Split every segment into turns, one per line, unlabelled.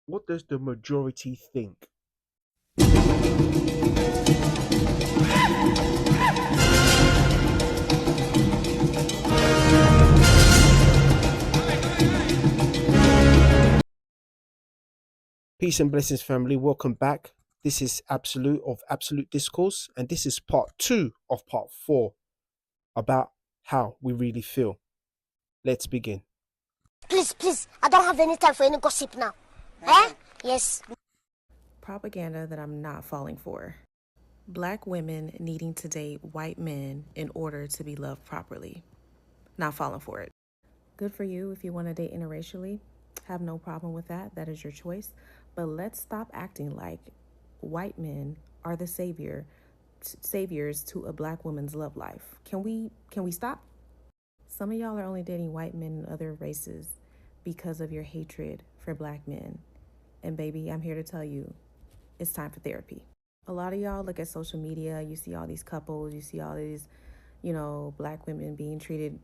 What does the majority think? Peace and blessings, family. Welcome back. This is Absolute Discourse, and this is part two of part four about how we really feel. Let's begin.
Please, I don't have any time for any gossip now. Eh? Yes.
Propaganda that I'm not falling for. Black women needing to date white men in order to be loved properly. Not falling for it. Good for you if you want to date interracially. Have no problem with that. That is your choice. But let's stop acting like white men are the saviors to a black woman's love life. Can we stop? Some of y'all are only dating white men and other races because of your hatred for black men. And baby, I'm here to tell you, it's time for therapy. A lot of y'all look at social media, you see all these couples, you see all these, black women being treated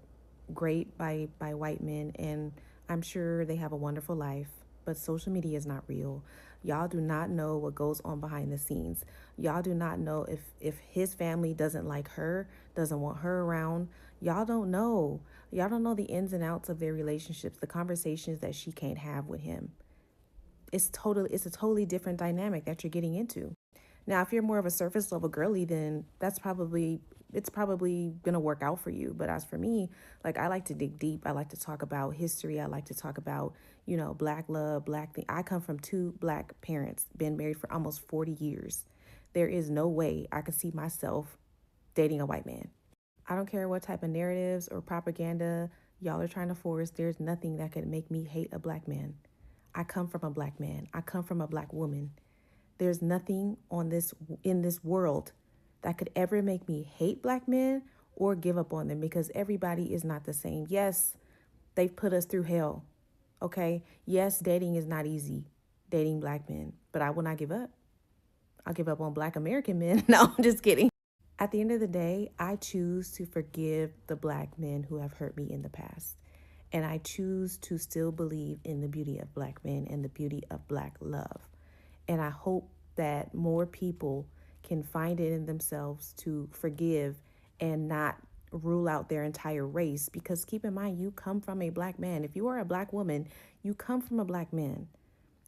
great by white men, and I'm sure they have a wonderful life, but social media is not real. Y'all do not know what goes on behind the scenes. Y'all do not know if his family doesn't like her, doesn't want her around. Y'all don't know. Y'all don't know the ins and outs of their relationships, the conversations that she can't have with him. It's a totally different dynamic that you're getting into. Now, if you're more of a surface level girly, then it's probably gonna work out for you. But as for me, like, I like to dig deep. I like to talk about history. I like to talk about, black love, black thing. I come from two black parents, been married for almost 40 years. There is no way I could see myself dating a white man. I don't care what type of narratives or propaganda y'all are trying to force. There's nothing that could make me hate a black man. I come from a black man. I come from a black woman. There's nothing in this world that could ever make me hate black men or give up on them, because everybody is not the same. Yes, they've put us through hell. Okay? Yes, dating is not easy, dating black men, but I will not give up. I'll give up on black American men. No, I'm just kidding. At the end of the day, I choose to forgive the black men who have hurt me in the past. And I choose to still believe in the beauty of black men and the beauty of black love. And I hope that more people can find it in themselves to forgive and not rule out their entire race. Because keep in mind, you come from a black man. If you are a black woman, you come from a black man.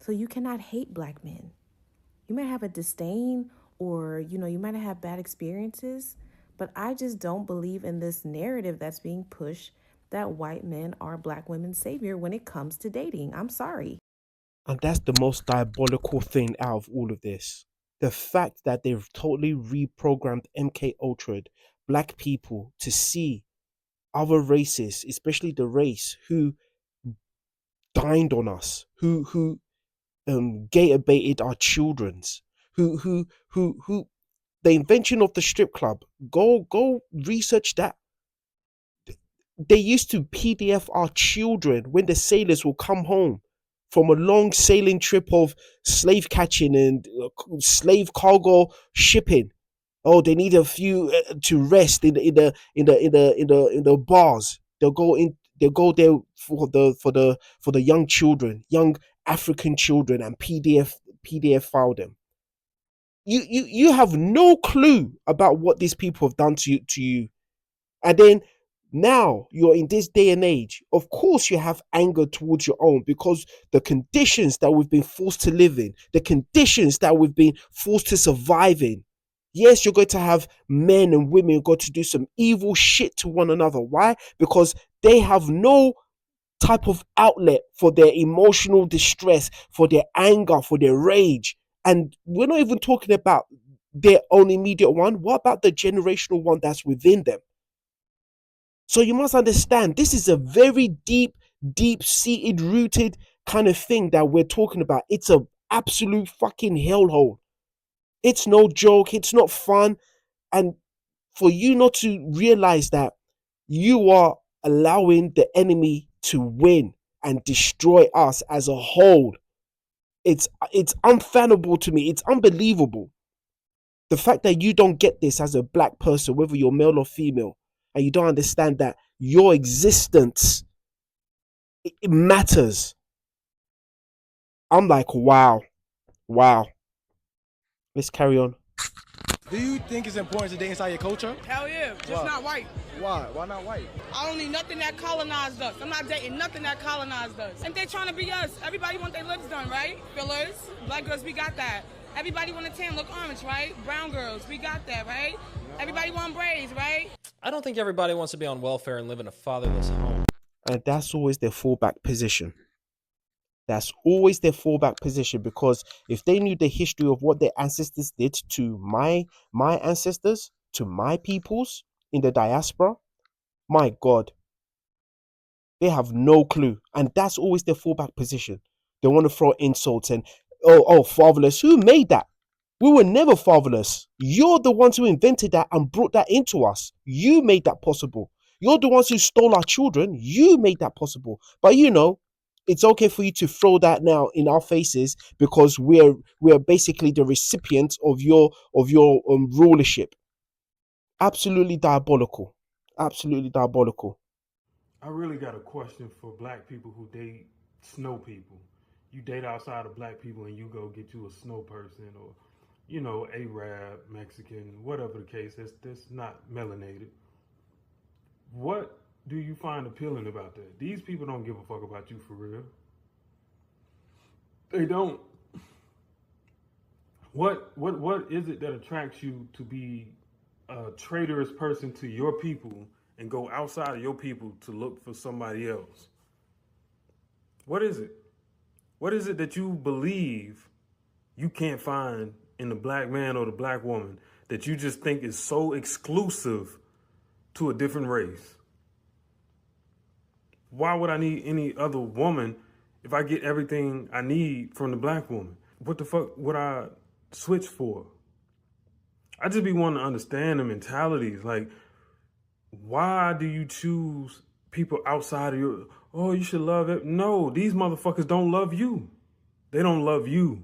So you cannot hate black men. You might have a disdain, or, you might have bad experiences, but I just don't believe in this narrative that's being pushed that white men are black women's savior when it comes to dating. I'm sorry.
And that's the most diabolical thing out of all of this. The fact that they've totally reprogrammed MK Ultra black people to see other races, especially the race who dined on us, who gator baited our children's, who the invention of the strip club. Go research that. They used to PDF our children when the sailors will come home from a long sailing trip of slave catching and slave cargo shipping. Oh, they need a few to rest in the bars. They'll go there for the young children, young African children, and PDF file them. You have no clue about what these people have done to you. And then now you're in this day and age. Of course, you have anger towards your own, because the conditions that we've been forced to live in, the conditions that we've been forced to survive in. Yes, you're going to have men and women who got to do some evil shit to one another. Why? Because they have no type of outlet for their emotional distress, for their anger, for their rage. And we're not even talking about their own immediate one. What about the generational one that's within them? So you must understand, this is a very deep seated, rooted kind of thing that we're talking about. It's a absolute fucking hellhole. It's no joke. It's not fun. And for you not to realize that you are allowing the enemy to win and destroy us as a whole, it's unfathomable to me. It's unbelievable. The fact that you don't get this as a black person, whether you're male or female, and you don't understand that your existence, it matters. I'm like, wow, wow. Let's carry on.
Do you think it's important to date inside your culture?
Hell yeah, just
Why?
not white.
Why? Why not white?
I don't need nothing that colonized us. I'm not dating nothing that colonized us. And they're trying to be us. Everybody want their lips done, right? Fillers. Black girls, we got that. Everybody want a tan, look orange, right? Brown girls, we got that, right? Everybody want braids, right?
I don't think everybody wants to be on welfare and live in a fatherless home.
And that's always their fallback position. That's always their fallback position, because if they knew the history of what their ancestors did to my ancestors, to my peoples in the diaspora, my God, they have no clue. And that's always their fallback position. They want to throw insults and, oh, fatherless. Who made that? We were never fatherless. You're the ones who invented that and brought that into us. You made that possible. You're the ones who stole our children. You made that possible. But you know, it's okay for you to throw that now in our faces because we're basically the recipients of your rulership. Absolutely diabolical. Absolutely diabolical.
I really got a question for black people who date snow people. You date outside of black people and you go get you a snow person or, you know, Arab, Mexican, whatever the case, that's not melanated. What do you find appealing about that? These people don't give a fuck about you for real. They don't. What is it that attracts you to be a traitorous person to your people and go outside of your people to look for somebody else? What is it? What is it that you believe you can't find in the black man or the black woman that you just think is so exclusive to a different race? Why would I need any other woman if I get everything I need from the black woman? What the fuck would I switch for? I just be wanting to understand the mentalities. Like, why do you choose people outside of your, oh, you should love it? No, these motherfuckers don't love you. They don't love you.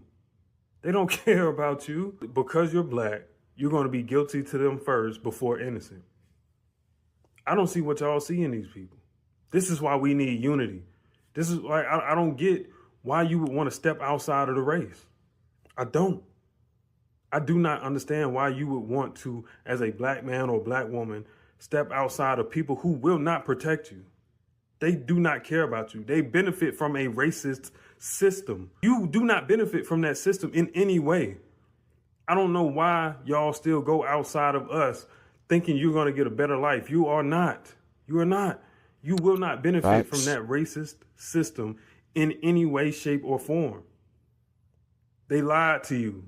They don't care about you. Because you're black, you're going to be guilty to them first before innocent. I don't see what y'all see in these people. This is why we need unity. This is why I don't get why you would want to step outside of the race. I don't. I do not understand why you would want to, as a black man or black woman, step outside of people who will not protect you. They do not care about you. They benefit from a racist system. You do not benefit from that system in any way. I don't know why y'all still go outside of us thinking you're going to get a better life. You are not. You are not. You will not benefit from that racist system in any way, shape, or form. They lied to you.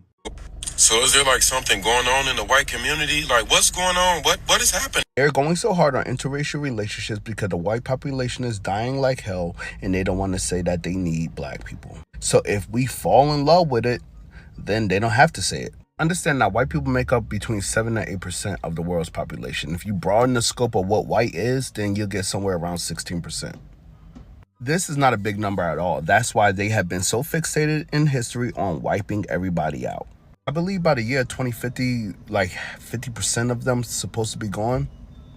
So is there like something going on in the white community? Like, what's going on? What is happening?
They're going so hard on interracial relationships because the white population is dying like hell and they don't want to say that they need black people. So if we fall in love with it, then they don't have to say it. Understand that white people make up between 7 and 8% of the world's population. If you broaden the scope of what white is, then you'll get somewhere around 16%. This is not a big number at all. That's why they have been so fixated in history on wiping everybody out. I believe by the year 2050, like 50% of them supposed to be gone.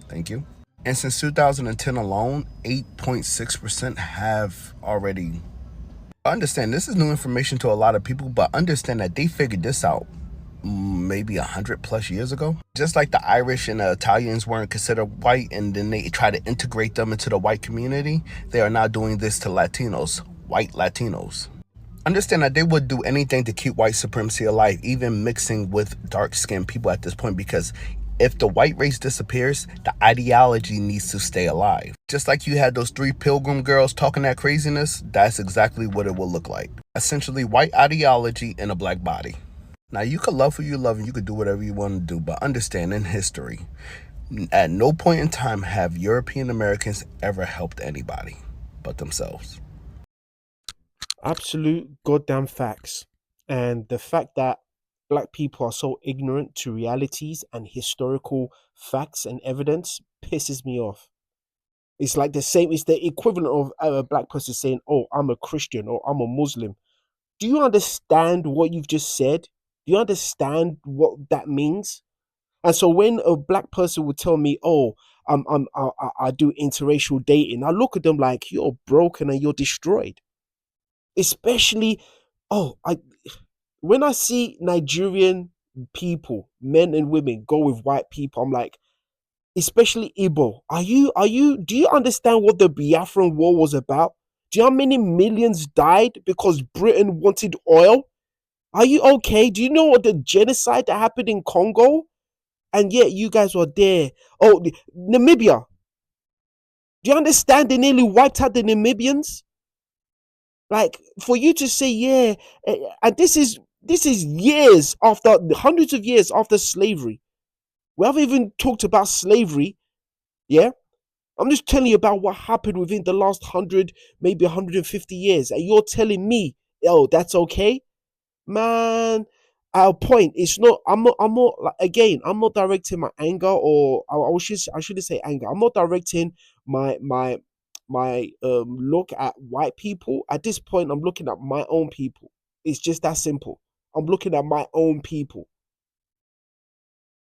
Thank you. And since 2010 alone, 8.6% have already. I understand this is new information to a lot of people, but understand that they figured this out maybe 100 plus years ago. Just like the Irish and the Italians weren't considered white and then they try to integrate them into the white community, they are now doing this to Latinos, white Latinos. Understand that they would do anything to keep white supremacy alive, even mixing with dark-skinned people at this point, because if the white race disappears, the ideology needs to stay alive. Just like you had those 3 pilgrim girls talking that craziness, that's exactly what it will look like. Essentially, white ideology in a black body. Now, you could love who you love and you could do whatever you want to do, but understand in history, at no point in time have European Americans ever helped anybody but themselves.
Absolute goddamn facts. And the fact that black people are so ignorant to realities and historical facts and evidence pisses me off. It's like it's the equivalent of a black person saying, oh, I'm a Christian or I'm a Muslim. Do you understand what you've just said? Do you understand what that means? And so when a black person would tell me, oh, I do interracial dating, I look at them like, you're broken and you're destroyed. Especially oh, when I see Nigerian people, men and women, go with white people, I'm like, especially Igbo, do you understand what the Biafran War was about? Do you know how many millions died because Britain wanted oil? Are you okay? Do you know what the genocide that happened in Congo? And yet you guys were there. Oh, Namibia. Do you understand they nearly wiped out the Namibians? Like, for you to say, yeah, and this is years after, hundreds of years after slavery. We haven't even talked about slavery, yeah? I'm just telling you about what happened within the last 100, maybe 150 years. And you're telling me, oh, that's okay? Man, our point, it's not, I'm not, like, again, I'm not directing my anger, or I shouldn't say anger. I'm not directing my look at white people. At this point, I'm looking at my own people. It's just that simple. I'm looking at my own people.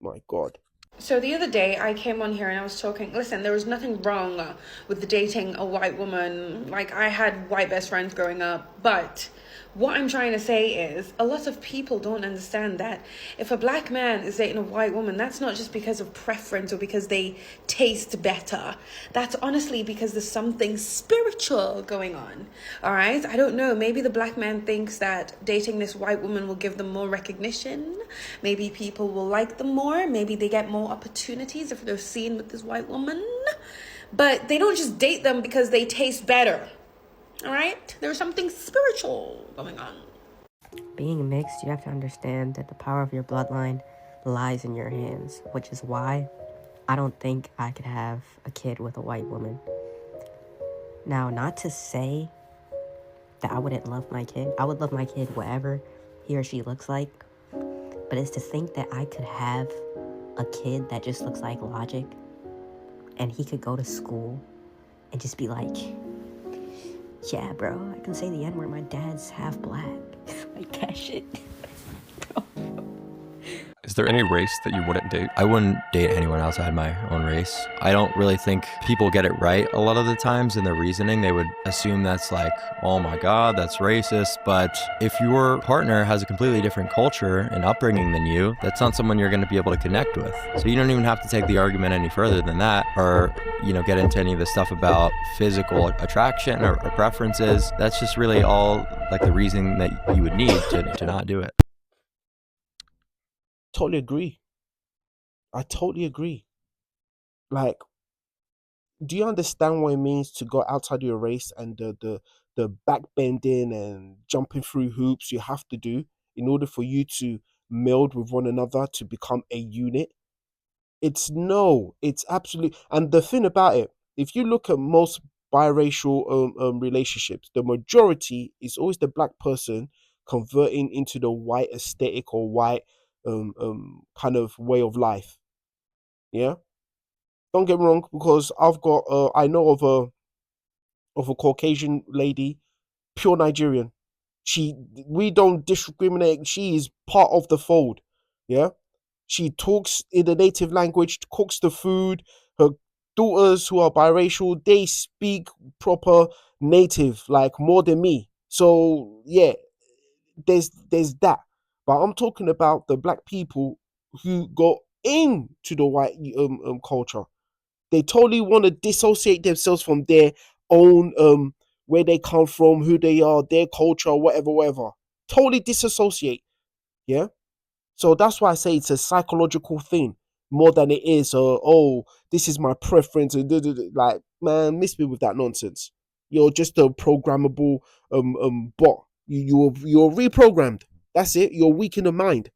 My God.
So the other day I came on here and I was talking, listen, there was nothing wrong with dating a white woman. Like, I had white best friends growing up, but what I'm trying to say is a lot of people don't understand that if a black man is dating a white woman, that's not just because of preference or because they taste better. That's honestly because there's something spiritual going on. All right. I don't know. Maybe the black man thinks that dating this white woman will give them more recognition. Maybe people will like them more. Maybe they get more opportunities if they're seen with this white woman. But they don't just date them because they taste better. All right? There's something spiritual going on.
Being mixed, you have to understand that the power of your bloodline lies in your hands, which is why I don't think I could have a kid with a white woman. Now, not to say that I wouldn't love my kid. I would love my kid whatever he or she looks like. But it's to think that I could have a kid that just looks like Logic and he could go to school and just be like, yeah, bro, I can say the N-word, my dad's half black. Like that shit.
Is there any race that you wouldn't date? I wouldn't date anyone outside my own race. I don't really think people get it right a lot of the times in their reasoning. They would assume that's like, oh my God, that's racist. But if your partner has a completely different culture and upbringing than you, that's not someone you're going to be able to connect with. So you don't even have to take the argument any further than that, or, you know, get into any of the stuff about physical attraction or preferences. That's just really all like the reason that you would need to not do it.
Totally agree. I totally agree. Like, do you understand what it means to go outside your race and the backbending and jumping through hoops you have to do in order for you to meld with one another to become a unit? It's absolutely. And the thing about it, if you look at most biracial relationships, the majority is always the black person converting into the white aesthetic or white kind of way of life. Yeah, don't get me wrong, because I've got I know of a Caucasian lady, pure Nigerian. We don't discriminate. She is part of the fold. Yeah, she talks in the native language, cooks the food. Her daughters who are biracial, they speak proper native, like more than me. So yeah, there's that. But I'm talking about the black people who go into the white culture. They totally want to dissociate themselves from their own where they come from, who they are, their culture, whatever. Totally disassociate. Yeah. So that's why I say it's a psychological thing more than it is. Oh, this is my preference. Like, man, miss me with that nonsense. You're just a programmable bot. You're reprogrammed. That's it. You're weak in the mind.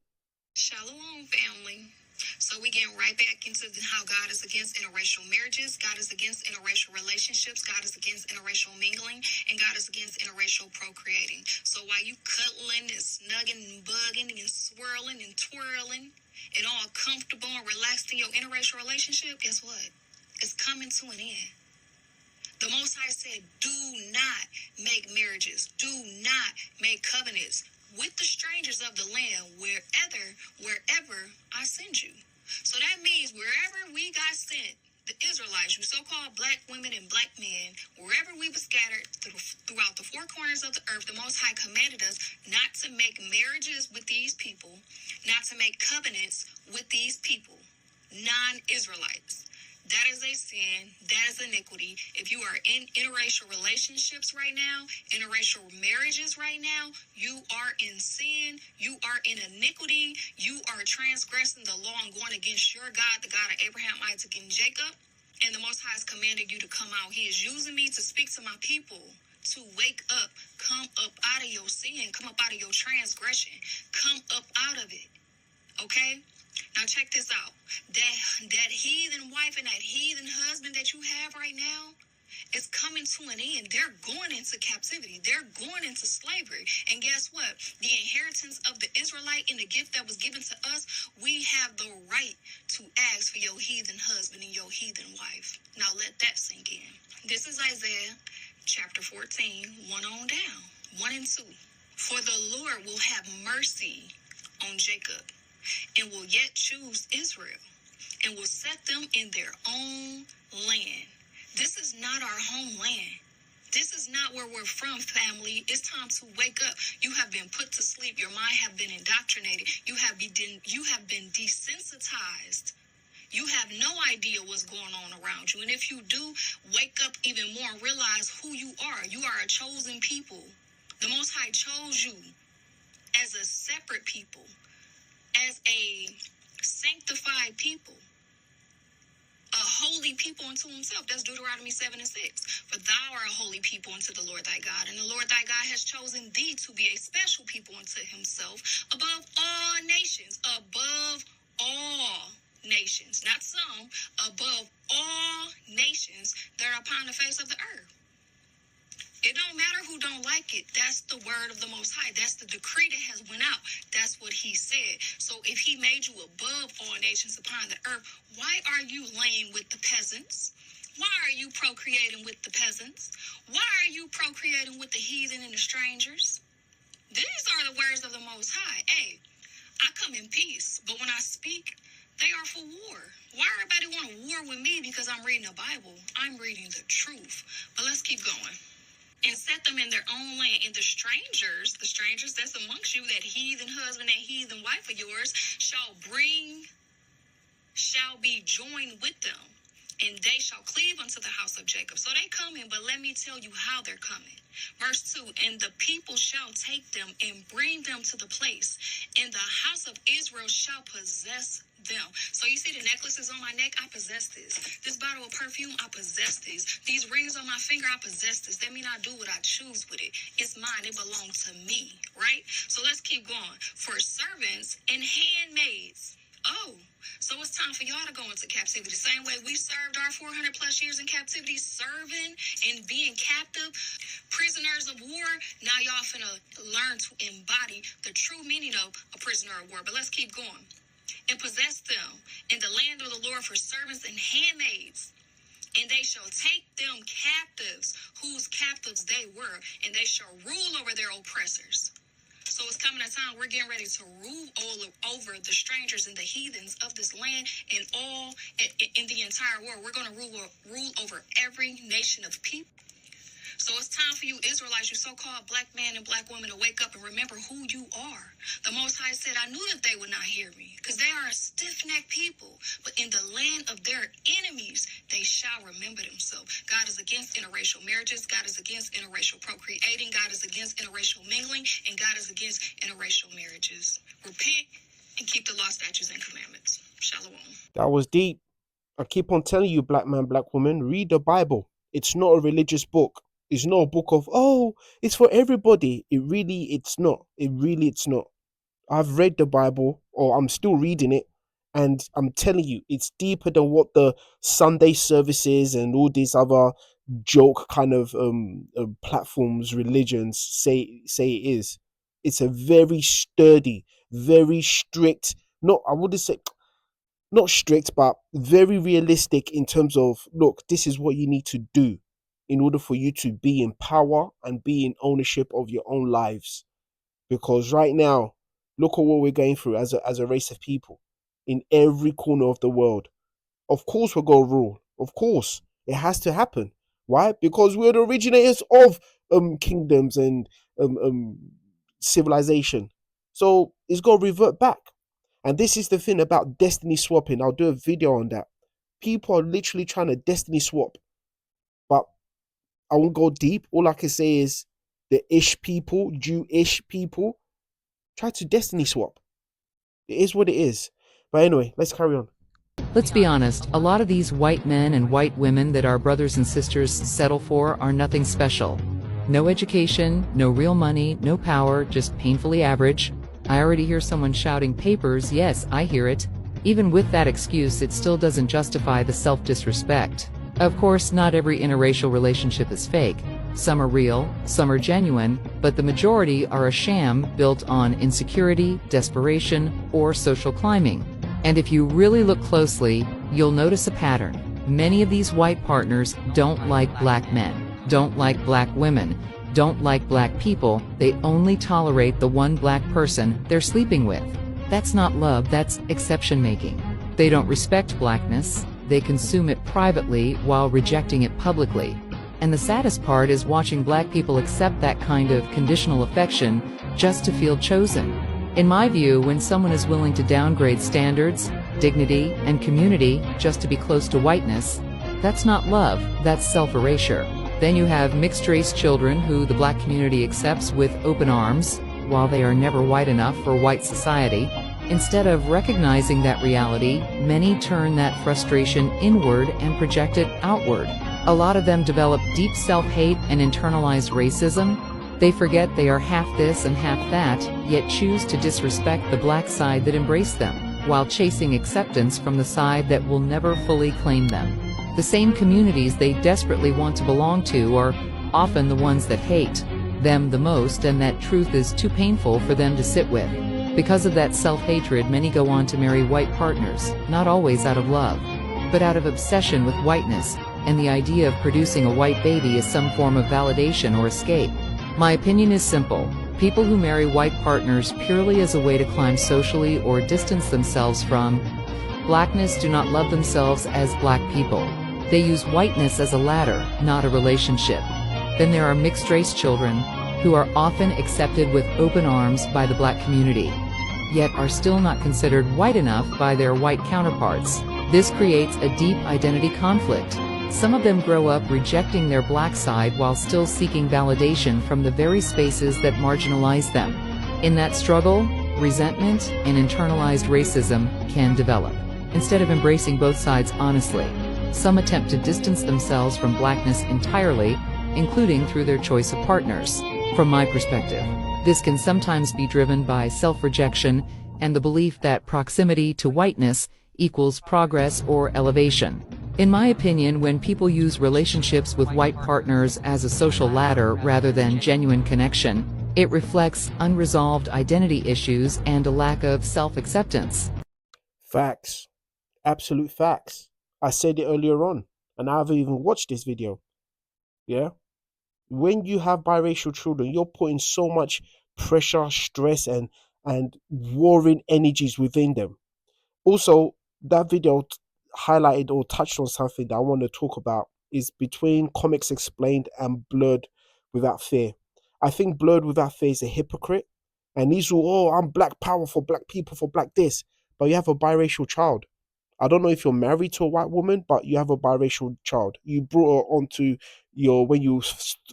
Shalom, family. So we get right back into how God is against interracial marriages, God is against interracial relationships, God is against interracial mingling, and God is against interracial procreating. So while you cuddling and snugging and bugging and swirling and twirling and all comfortable and relaxed in your interracial relationship, guess what? It's coming to an end. The Most High said, do not make marriages, do not make covenants with the strangers of the land wherever I send you. So that means wherever we got sent, The Israelites, you so-called black women and black men, wherever we were scattered throughout the four corners of the earth, the Most High commanded us not to make marriages with these people, not to make covenants with these people, non-Israelites. That is a sin. That is iniquity. If you are in interracial relationships right now, interracial marriages right now, you are in sin. You are in iniquity. You are transgressing the law and going against your God, the God of Abraham, Isaac, and Jacob. And the Most High has commanded you to come out. He is using me to speak to my people to wake up, come up out of your sin, come up out of your transgression, come up out of it. Okay? Now check this out. That heathen wife and that heathen husband that you have right now is coming to an end. They're going into captivity. They're going into slavery. And guess what? The inheritance of the Israelite and the gift that was given to us, we have the right to ask for your heathen husband and your heathen wife. Now let that sink in. This is Isaiah chapter 14, 1 on down, 1 and 2. For the Lord will have mercy on Jacob and will yet choose Israel, and will set them in their own land. This is not our homeland. This is not where we're from, family. It's time to wake up. You have been put to sleep. Your mind have been indoctrinated. You have been desensitized. You have no idea what's going on around you. And if you do, wake up even more and realize who you are. You are a chosen people. The Most High chose you as a separate people, as a sanctified people, a holy people unto himself. That's Deuteronomy 7 and 6. For thou art a holy people unto the Lord thy God, and the Lord thy God has chosen thee to be a special people unto himself above all nations, above all nations, not some, above all nations that are upon the face of the earth. It don't matter who don't like it. That's the word of the Most High. That's the decree that has went out. That's what he said. So if he made you above all nations upon the earth, why are you laying with the peasants? Why are you procreating with the peasants? Why are you procreating with the heathen and the strangers? These are the words of the Most High. Hey, I come in peace, but when I speak, they are for war. Why everybody want to war with me? Because I'm reading the Bible. I'm reading the truth. But let's keep going. And set them in their own land. And the strangers that's amongst you, that heathen husband, that heathen wife of yours, shall be joined with them, and they shall cleave unto the house of Jacob. So they coming, but let me tell you how they're coming. Verse 2, and the people shall take them and bring them to the place, and the house of Israel shall possess them. So you see the necklaces on my neck, I possess this. This bottle of perfume, I possess this. These rings on my finger, I possess this. That means I do what I choose with it. It's mine, it belongs to me, right? So let's keep going. For servants and handmaids. Oh, so it's time for y'all to go into captivity. The same way we served our 400 plus years in captivity, serving and being captive, prisoners of war. Now y'all finna learn to embody the true meaning of a prisoner of war. But let's keep going. And possess them in the land of the Lord for servants and handmaids. And they shall take them captives, whose captives they were, and they shall rule over their oppressors. So it's coming a time we're getting ready to rule over the strangers and the heathens of this land and all in the entire world. We're going to rule over every nation of people. So it's time for you Israelites, you so-called black man and black women, to wake up and remember who you are. The Most High said, I knew that they would not hear me, because they are a stiff-necked people. But in the land of their enemies, they shall remember themselves. God is against interracial marriages. God is against interracial procreating. God is against interracial mingling. And God is against interracial marriages. Repent and keep the law, statutes, and commandments. Shalom.
That was deep. I keep on telling you, black man, black woman, read the Bible. It's not a religious book. It's not a book of, oh, it's for everybody. It's not. It's not. I've read the Bible, or I'm still reading it, and I'm telling you, it's deeper than what the Sunday services and all these other joke kind of platforms, religions say it is. It's a very sturdy, very strict, I wouldn't say not strict, but very realistic in terms of, look, this is what you need to do in order for you to be in power and be in ownership of your own lives. Because right now, look at what we're going through as a race of people in every corner of the world. Of course, we're going to rule. Of course, it has to happen. Why? Because we're the originators of kingdoms and civilization. So it's got to revert back. And this is the thing about destiny swapping. I'll do a video on that. People are literally trying to destiny swap, but I won't go deep. All I can say is the ish people, Jewish people, try to destiny swap. It is what it is. But anyway, let's carry on.
Let's be honest, a lot of these white men and white women that our brothers and sisters settle for are nothing special. No education, no real money, no power, just painfully average. I already hear someone shouting papers. Yes, I hear it. Even with that excuse, it still doesn't justify the self-disrespect. Of course, not every interracial relationship is fake. Some are real, some are genuine, but the majority are a sham built on insecurity, desperation, or social climbing. And if you really look closely, you'll notice a pattern. Many of these white partners don't like black men, don't like black women, don't like black people. They only tolerate the one black person they're sleeping with. That's not love, that's exception making. They don't respect blackness. They consume it privately while rejecting it publicly. And the saddest part is watching black people accept that kind of conditional affection just to feel chosen. In my view, when someone is willing to downgrade standards, dignity, and community just to be close to whiteness, that's not love, that's self-erasure. Then you have mixed-race children who the black community accepts with open arms, while they are never white enough for white society. Instead of recognizing that reality, many turn that frustration inward and project it outward. A lot of them develop deep self-hate and internalized racism. They forget they are half this and half that, yet choose to disrespect the black side that embraced them, while chasing acceptance from the side that will never fully claim them. The same communities they desperately want to belong to are often the ones that hate them the most, and that truth is too painful for them to sit with. Because of that self-hatred, many go on to marry white partners, not always out of love, but out of obsession with whiteness, and the idea of producing a white baby is some form of validation or escape. My opinion is simple. People who marry white partners purely as a way to climb socially or distance themselves from blackness do not love themselves as black people. They use whiteness as a ladder, not a relationship. Then there are mixed-race children who are often accepted with open arms by the black community, yet are still not considered white enough by their white counterparts. This creates a deep identity conflict. Some of them grow up rejecting their black side while still seeking validation from the very spaces that marginalize them. In that struggle, resentment and internalized racism can develop. Instead of embracing both sides honestly, some attempt to distance themselves from blackness entirely, including through their choice of partners. From my perspective, this can sometimes be driven by self-rejection and the belief that proximity to whiteness equals progress or elevation. In my opinion, when people use relationships with white partners as a social ladder rather than genuine connection, it reflects unresolved identity issues and a lack of self-acceptance.
Facts. Absolute facts. I said it earlier on, and I haven't even watched this video. Yeah? When you have biracial children, you're putting so much pressure, stress, and warring energies within them. Also, that video highlighted or touched on something that I want to talk about is between Comics Explained and Blurred Without Fear. I think Blurred Without Fear is a hypocrite, and he's all, oh, I'm black power for black people, for black this, but you have a biracial child. I don't know if you're married to a white woman, but you have a biracial child. You brought her onto when you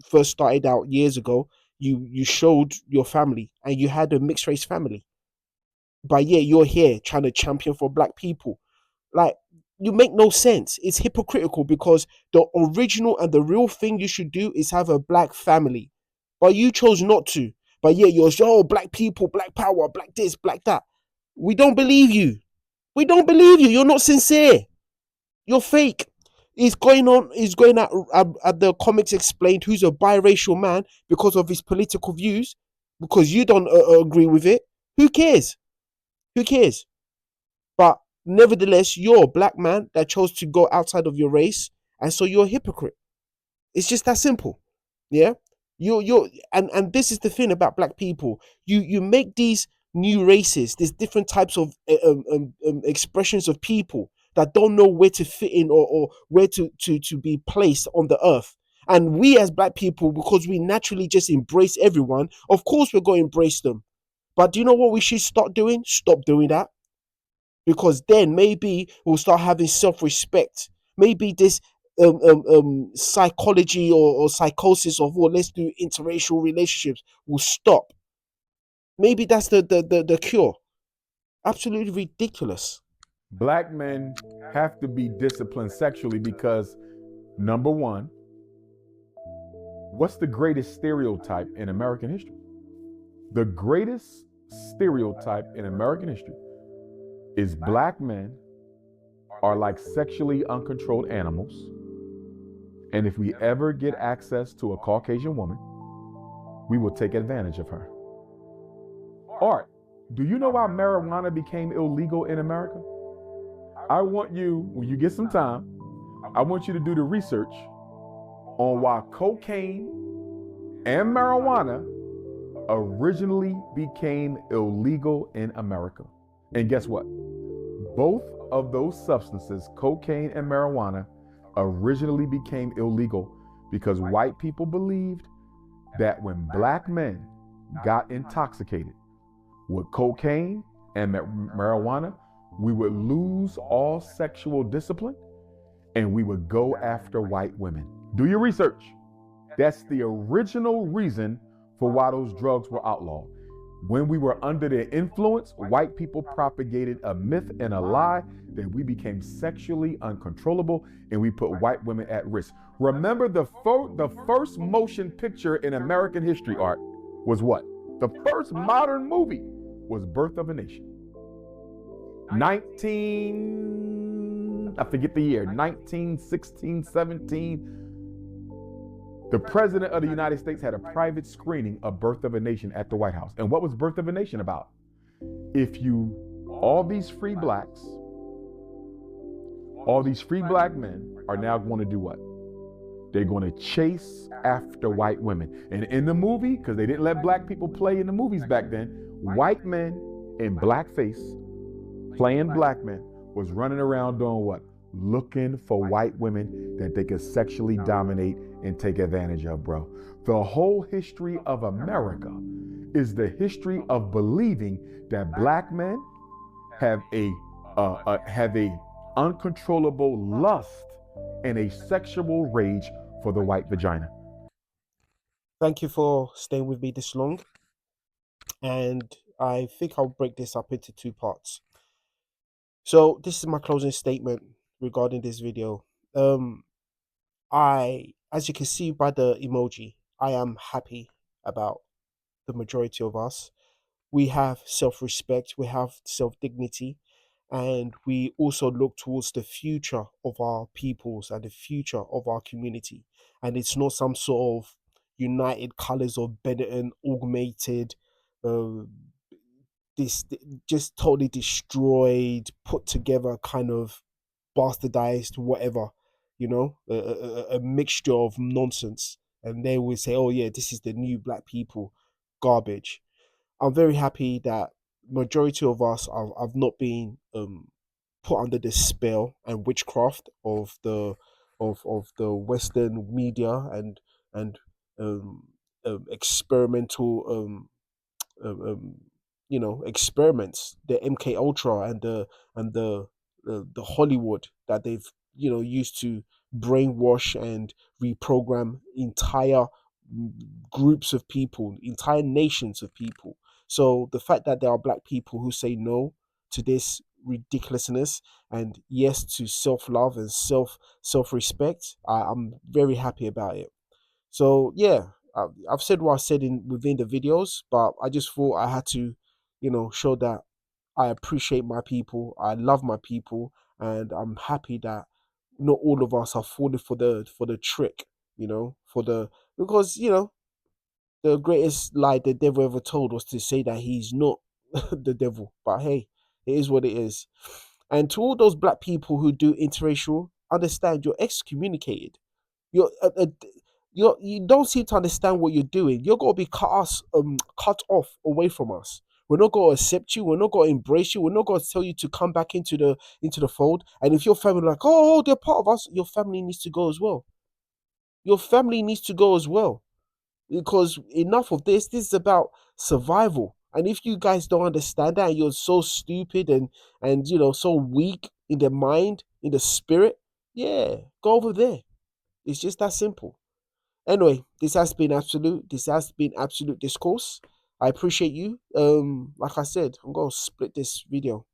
first started out years ago, you showed your family and you had a mixed race family. But yeah, you're here trying to champion for black people. Like, you make no sense. It's hypocritical because the original and the real thing you should do is have a black family. But you chose not to. But yeah, you're, oh, black people, black power, black this, black that. We don't believe you. We don't believe you. You're not sincere. You're fake. He's going at the Comics Explained, who's a biracial man because of his political views, because you don't agree with it. Who cares? Who cares? But nevertheless, you're a black man that chose to go outside of your race, and so you're a hypocrite. It's just that simple. Yeah? And this is the thing about black people. You make these new races, these different types of expressions of people, that don't know where to fit in, or where to be placed on the earth. And we as black people, because we naturally just embrace everyone, of course we're going to embrace them. But do you know what we should start doing? Stop doing that. Because then maybe we'll start having self-respect. Maybe this psychology or psychosis of, well, let's do interracial relationships will stop. Maybe that's the cure. Absolutely ridiculous.
Black men have to be disciplined sexually because, number one, what's the greatest stereotype in American history? The greatest stereotype in American history is black men are like sexually uncontrolled animals. And if we ever get access to a Caucasian woman, we will take advantage of her. Art, do you know why marijuana became illegal in America? I want you, when you get some time, I want you to do the research on why cocaine and marijuana originally became illegal in America. And guess what? Both of those substances, cocaine and marijuana, originally became illegal because white people believed that when black men got intoxicated with cocaine and marijuana, we would lose all sexual discipline and we would go after white women. Do your research. That's the original reason for why those drugs were outlawed. When we were under their influence, white people propagated a myth and a lie that we became sexually uncontrollable and we put white women at risk. Remember, the first motion picture in American history, Art, was what? The first modern movie was Birth of a Nation. I forget the year, 1916, 17. The president of the United States had a private screening of Birth of a Nation at the White House. And what was Birth of a Nation about? All these free black men are now going to do what? They're going to chase after white women. And in the movie, because they didn't let black people play in the movies back then, white men in blackface playing black men was running around doing what? Looking for white women that they could sexually dominate and take advantage of, bro. The whole history of America is the history of believing that black men have a uncontrollable lust and a sexual rage for the white vagina.
Thank you for staying with me this long. And I think I'll break this up into two parts. So this is my closing statement regarding this video. As you can see by the emoji, I am happy about the majority of us. We have self-respect, we have self-dignity, and we also look towards the future of our peoples and the future of our community. And it's not some sort of United Colors of Benetton augmented, uh, this just totally destroyed, put together kind of bastardized whatever, a mixture of nonsense. And they will say, oh yeah, this is the new black people. Garbage. I'm very happy that majority of us have not been put under the spell and witchcraft of the Western media and um, experimental experiments, the MK Ultra and the Hollywood that they've used to brainwash and reprogram entire groups of people, entire nations of people. So the fact that there are black people who say no to this ridiculousness and yes to self-love and self-respect, I'm very happy about it. So yeah, I've said what I said within the videos, but I just thought I had to, show that I appreciate my people, I love my people, and I'm happy that not all of us are falling for the trick, because the greatest lie the devil ever told was to say that he's not the devil. But hey, it is what it is. And to all those black people who do interracial, understand you're excommunicated. You're you don't seem to understand what you're doing. You're gonna be cut off away from us. We're not gonna accept you. We're not gonna embrace you. We're not gonna tell you to come back into the fold. And if your family like, oh, they're part of us, your family needs to go as well. Your family needs to go as well. Because enough of this. This is about survival. And if you guys don't understand that, and you're so stupid and so weak in the mind, in the spirit, yeah, go over there. It's just that simple. Anyway, this has been absolute. This has been absolute discourse. I appreciate you. Like I said, I'm gonna split this video,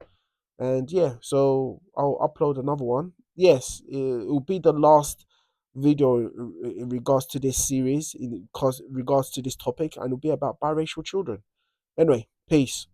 and yeah, so I'll upload another one. Yes, it will be the last video in regards to this series, regards to this topic, and it'll be about biracial children. Anyway, peace.